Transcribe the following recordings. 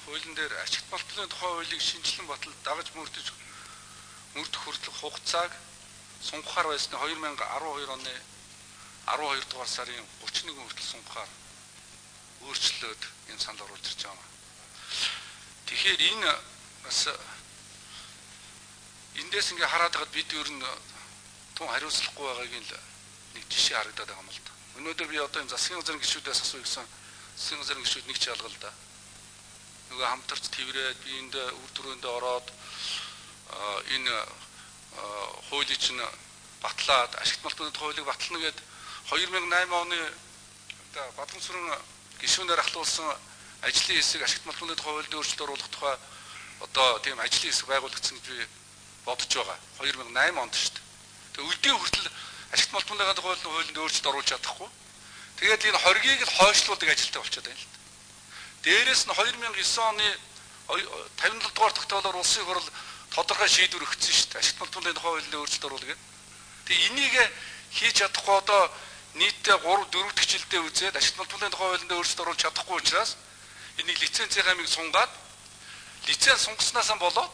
хуулийн дээр ашигт малтны тухай хуулийг шинжилэн батал дагаж мөрдөх хүртэлх хугацааг сунгахаар байсны 2012 оны 12 дугаар сарын 31 хүртэл сунгахаар өөрчлөлөөд энэ санал оруулж ирж байгаа. Тэгэхээр энэ бас эндээс ингээ хараад байгаад бид ер нь тун хариуцлахгүй байгаагийн нэг жишээ харагдаад байгаа юм л да. Өнөөдөр би одоо энэ засгийн газрын гишүүдээс асууя гэсэн засгийн газрын гишүүд нэг ч ялгал да. Нөгөө хамтарч тврээд би энд үр дүрээндээ ороод энэ хуулийг чинь батлаад ашигт малтны хуулийг батлана гэд 2008 оны Бадамсүрэн гишүүнээр ахлуулсан ажлын хэсэг ашигт малтны хуулинд өөрчлөлт оруулах тухай одоо тийм ажлын хэсэг байгуулагдсан гэж би бодож байгаа. 2008 онд шүү дээ. Тэгээ үлдээ хүртэл ашигт малтны хуулинд өөрчлөлт оруулж чадахгүй. Тэгээд энэ хоргийг л хойшлуулдаг ажилтай болчиход байна л да. Дээрээс нь 2009 оны 57 дугаар тогтоолоор улсын хурал тодорхой шийдвэр өгсөн шүү дээ. Ашигт малтны хуулинд өөрчлөлт оруулах гэдэг. Тэгээ энийг хийж чадахгүй одоо нийтдээ 3-4 дахь жилдээ үзээд ашигт малтны хуулинд өөрчлөлт оруулж чадахгүй учраас энийг лицензийн хамиг сунгаад лиценз сунгаснаасаа болоод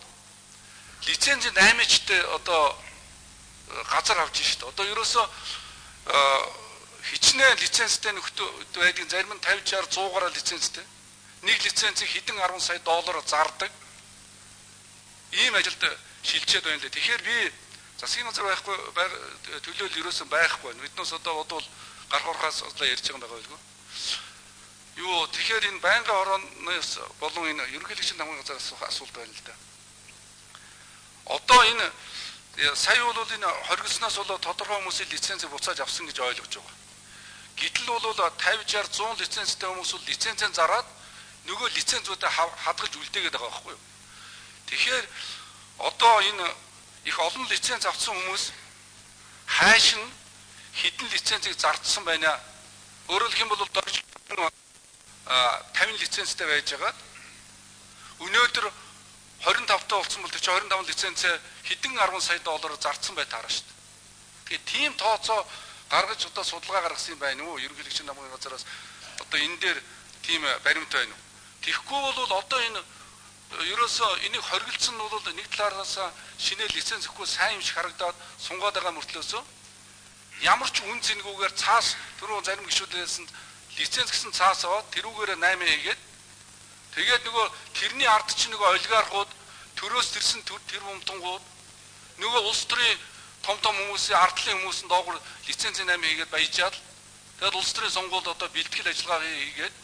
лицензийн 8-чтэй одоо газар авч шүү дээ. Одоо ерөөсөө хичнээн лицензтэй нөхдөд байдаг зарим нь 50 60 100 гаруй лицензтэй. Нэг лицензийг хэдэн 10 сая доллараар зардаг. Ийм ажилд шилжээд байна лээ. Тэгэхээр би засгийн газар байхгүй төлөөлөл ерөөсөн байхгүй. Биднээс одоо бодвол гарах урахаас одлоо ярьж байгаа байгаа байлгүй. Юу тэгэхээр энэ байнгын орооноос болон энэ ерөнхийлөгчийн намын газраас асуулт байна л да. Одоо энэ сая бол энэ хоригдсноос болоод тодорхой хүмүүсийн лицензийг буцааж авсан гэж ойлгож байгаа. Гэтэл бол 50 60 100 лицензтэй хүмүүс бол лицензээ зараад нөгөө лицензүүдээ хадгалж үлдээгээд байгаа байхгүй юу. Тэгэхээр одоо энэ их олон лиценз авсан хүмүүс хайшин хэдэн лицензийг зардсан байна. Өөрөөр хэлбэл 50 лицензтэй байж байгаа. Өнөөдөр 25-таа болсон бол тэр 25 лицензээ хэдэн 10 сая доллараар зардсан бай таарна шүү дээ. Тэгэхээр тийм тооцоо гаргаж одоо судалгаа гаргасан юм байна уу? Ерөнхийлөгчийн намын газараас одоо энэ дээр тийм баримт байна уу? Тэгэхгүй бол одоо энэ ерөөсөө энийг хоригдсан нь бол нэг талаараас шинэ лиценз өгөхгүй сайн юм шиг харагдаад сунгаад байгаа мөртлөөсөө ямар ч үн цэнэгүүгээр цаас түрүү зарим гишүүдээс лиценз гэсэн цаас аваад тэрүүгээрээ 8 хийгээд тэгээд нөгөө тэрний ард чинь нөгөө олигархууд төрөөс тэрсэн тэр бомтонгууд нөгөө улс төрийн том хүмүүсийн ардлын хүмүүсийн доогуур лицензийн 8 хийгээд баяжаад тэгээд улс төрийн сонгуульд одоо бэлтгэл ажиллагаа хийгээд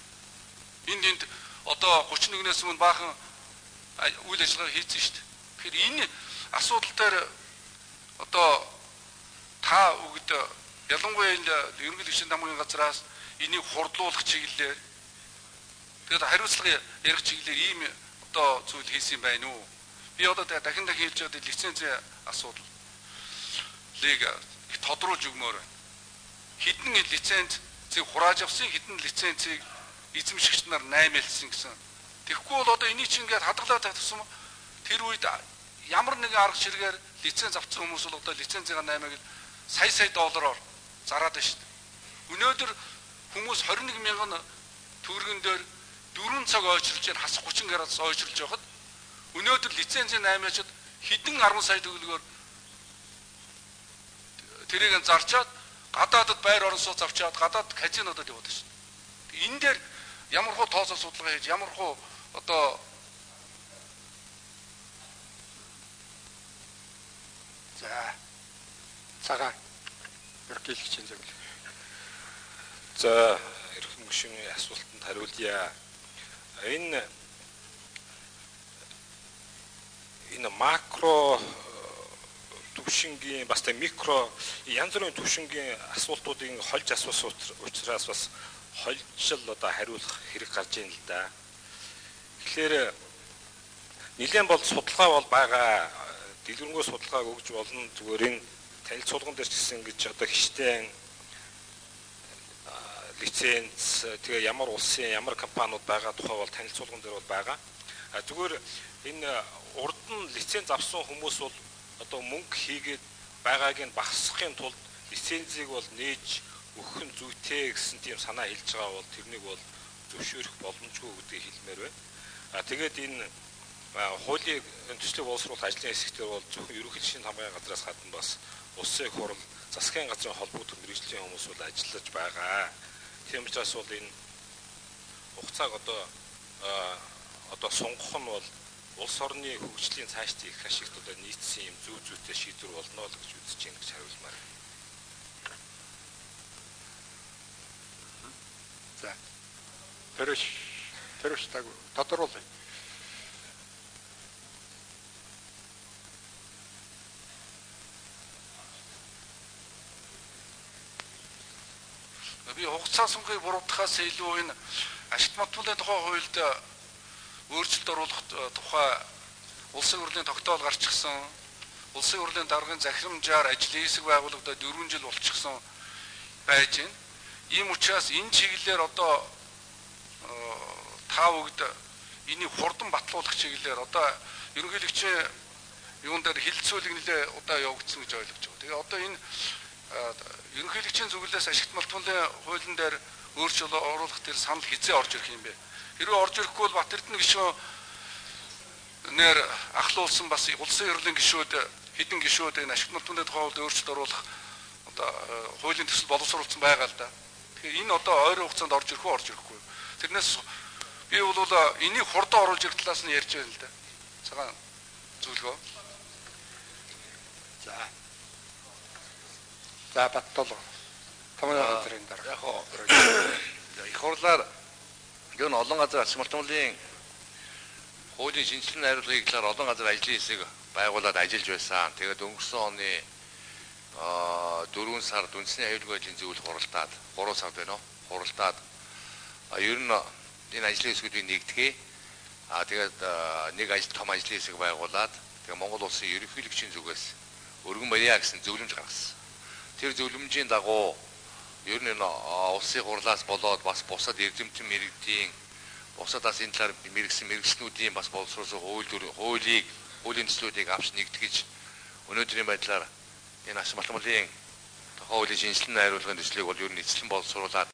энд одоо 31-ээс өмнө баахан үйл ажиллагаа хийсэн шүү дээ. Тэгэхээр энэ асуудал дээр одоо та үгд ялангуяа ерөнхийлөгчийн намын газраас энийг хурдлуулах чиглэлээр тэгээд хариуцлага ярих чиглэлээр ийм одоо зүйл хийсэн юм байна уу? Би одоо дахин хэлж байгаа лицензийн асуудал лиг тодруулж өгмөр байна. Хэдэн лицензийг хурааж авсан, хэдэн лицензийг эзэмшигч нар 8-элсэн гэсэн. Тэгэхгүй бол одоо энийг чинь ингээд хадгалаад тавьсан тэр үед ямар нэгэн арга ширгээр лиценз авсан хүмүүс бол одоо лицензийн 8-ыг сая доллараар зараад байна шүү дээ. Өнөөдөр хүмүүс 21 мянган төгрөгөн дээр 4 цаг ойчилж яар хас 30 градус ойчилж байхад өнөөдөр лицензийн 8-ачд хэдэн 10 сая төгрөгөөр тэрийг зарчаад гадаадд байр орон сууц авчаад гадаад казинодод яваад шүү дээ. Энэ дээр ямар хуу тооцоо судалгаа хийж ямар хуу одоо за цагаан ерөнхийлөгчийн зөвлөл. За эрхэм гишүүний асуултанд хариулъя. Энэ макро төвшингийн бас тэ микро янз бүрийн төвшингийн асуултуудыг хольж асуусан учраас бас хольжл одоо хариулах хэрэг гарч ийн л да. Тэгэхээр нэлээд бол судалгаа бол байгаа. Дэлгэрэнгүй судалгааг өгж болно. Зүгээр энэ танилцуулган дээр ч гэсэн ингэж одоо хичтэн лиценз тэгээ ямар улсын ямар компаниуд байгаа тухай бол танилцуулган дээр бол байгаа. Зүгээр энэ урд нь лиценз авсан хүмүүс бол одоо мөнгө хийгээд байгааг нь багасгахын тулд лицензийг бол нээж өгөх нь зүйтэй гэсэн тийм санаа хэлж байгаа бол тэрнийг бол зөвшөөрөх боломжгүй гэдгийг хэлмээр байна. Тэгээд энэ хуулийн төслийг боловсруулах ажлын хэсэгтэр бол зөвхөн ерөнхий засгийн хамгааллын газраас гадна бас улсын их хурл, засгийн газрын холбогдох мэргэжлийн хүмүүс бол ажиллаж байгаа. Тийм учраас бол энэ хугацааг одоо сунгах нь бол улс орны хөгжлийн цаашдын их ашигт одоо нийцсэн юм зөв зүйтэй шийдвэр болно л гэж үзэж байна гэж хариулмаар. За. Тэрш так тодруулъя. Би хугацаа сунгийг буруутгахаас илүү энэ ашигт модулын тухай хуульд өөрчлөлт оруулах тухай улсын хурлын тогтоол гарчихсан. Улсын хурлын даргын захирамжаар ажлын хэсэг байгуулагдаад 4 жил болчихсон байж байна. Ийм учраас энэ чиглэлээр одоо та бүгд энийг хурдан батлуулах чиглэлээр одоо ерөнхийлөгчийн юун дээр хилцүүлэг нэлээ удаа явагдсан гэж ойлгож байгаа. Тэгээ одоо энэ ерөнхийлөгчийн зүгэлээс ашигт малтуулын хуулийн дээр өөрчлөлт оруулах тэр санал хизээ орж ирэх юм бэ? Хэрвээ орж ирэхгүй бол Бат Эрдэнэ гишүүн нэр ахлуулсан бас улсын хурлын гишүүд хэдэн гишүүд энэ ашигт малтуулын тухайд өөрчлөлт оруулах одоо хуулийн төсөл боловсруулсан байгаа л да. Тэгэхээр энэ одоо ойрын хугацаанд орж ирэх үү, орж ирэхгүй. Тэрнээс би бол энийг хурдан оруулж ирэх талаас нь ярьж байна л да. Цагаан зөвлөгөө. За баттол. Тамаа газрын дараа. Яг их хурлаар юу н олон газар ашиг малтуулын хуулийн шинжилгээ найруулгыг талаар олон газар ажлын хэсэг байгуулад ажиллаж байсан. Тэгээд өнгөрсөн оны 4 сард үндэсний аюулгүй байдлын зөвлөх хуралдаад 3 сард байна уу? Хуралдаад ер нь энэ ажлын хэсгүүдийг нэгтгэе. Тэгээд нэг том ажлын хэсэг байгуулад тэгээд Монгол улсын ерөнхийлөгчийн зүгээс өргөн барья гэсэн зөвлөмж гаргасан. Тэр зөвлөмжийн дагуу ер нь улсын хурлаас болоод бас бусад эрдэмтэн мэрэгдийн бусадаас энэ талаар мэрэгсэн мэрэгчнүүдийн бас боловсруулсан хуулийн төслүүдийг авч нэгтгэж өнөөдрийн байдлаар энэ ашиг малтуулын хуулийн шинжилгээ найруулгын төслийг бол ер нь эзлэн боловсруулад